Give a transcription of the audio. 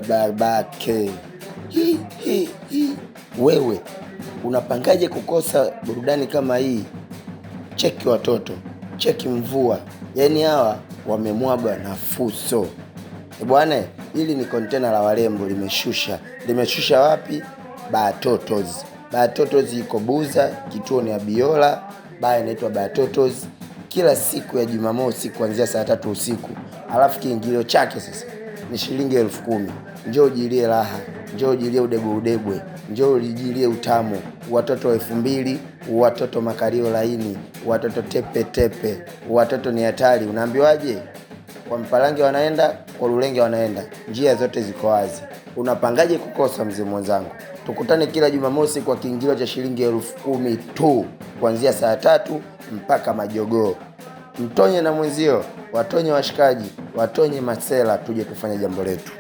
babake. Wewe unapangaje kukosa burudani kama hii? Cheki watoto, cheki mvua, yaani hawa wamemwagwa na fuso. Bwana, hili ni kontena la warembo limeshusha wapi? Batotos. Batotos iko Buza, kituo ni Abiola, baa inaitwa Batotos. Kila siku ya Jumamosi kuanzia saa 3 usiku. Alafu kiingilio chake sasa ni shilingi 10,000. Njoo ujilie raha, njoo ujilie udebwe, njoo ujilie utamu. Watoto 2,000, watoto makario laini, watoto tepe. Watoto ni hatari. Unaambiwaje? Kwa Mpalange wanaenda, kwa Lulenge wanaenda. Njia zote ziko wazi. Unapangaje kukosa mzee mwenzangu? Tukutane kila Jumamosi kwa kiingilio cha shilingi 10,000 tu, kuanzia saa 3 mpaka majogoo. Mtonye na mwenzio, watonye washikaji, watonye masela, tuje tufanye jambo letu.